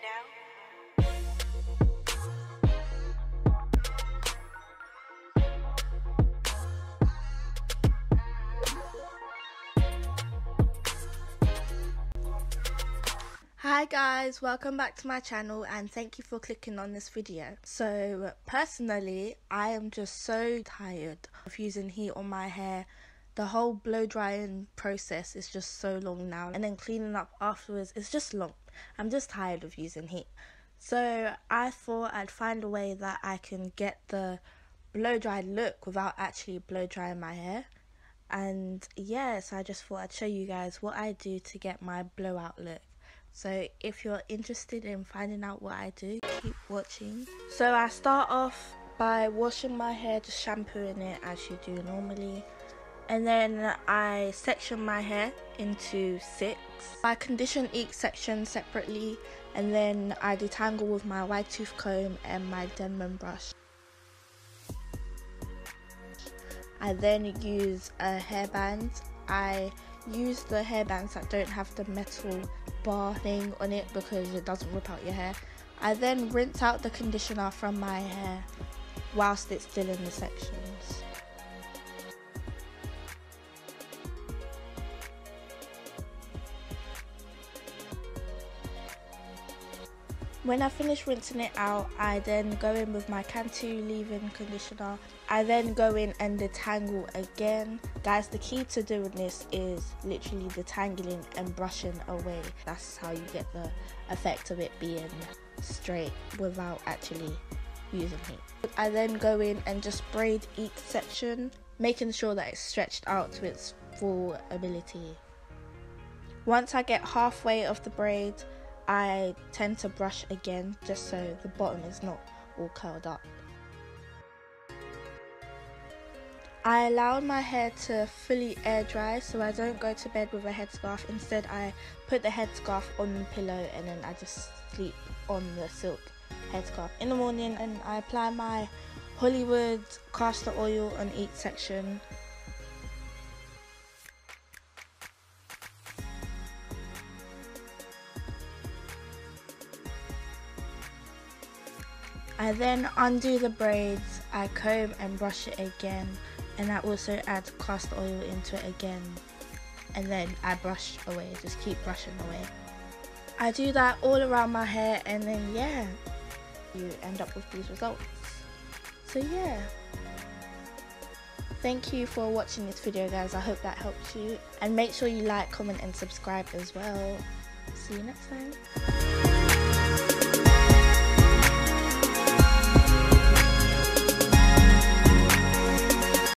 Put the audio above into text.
now. Hi guys, welcome back to my channel and thank you for clicking on this video. So personally, I am just so tired of using heat on my hair. The whole blow drying process is just so long now, and then cleaning up afterwards is just long. I'm just tired of using heat. So I thought I'd find a way that I can get the blow dried look without actually blow drying my hair. And yeah, so I just thought I'd show you guys what I do to get my blowout look. So if you're interested in finding out what I do, keep watching. So I start off by washing my hair, just shampooing it as you do normally. And then I section my hair into 6. I condition each section separately, and then I detangle with my wide tooth comb and my Denman brush. I then use a hairband. I use the hairbands that don't have the metal bar thing on it because it doesn't rip out your hair. I then rinse out the conditioner from my hair whilst it's still in the sections. When I finish rinsing it out, I then go in with my Cantu leave-in conditioner. I then go in and detangle again. Guys, the key to doing this is literally detangling and brushing away. That's how you get the effect of it being straight without actually using heat. I then go in and just braid each section, making sure that it's stretched out to its full ability. Once I get halfway of the braid, I tend to brush again just so the bottom is not all curled up. I allow my hair to fully air dry, so I don't go to bed with a headscarf. Instead, I put the headscarf on the pillow and then I just sleep on the silk headscarf. In the morning, and I apply my Hollywood castor oil on each section. I then undo the braids, I comb and brush it again, and I also add castor oil into it again, and then I brush away, just keep brushing away. I do that all around my hair, and then yeah, you end up with these results. So yeah, thank you for watching this video guys, I hope that helped you, and make sure you like, comment and subscribe as well. See you next time.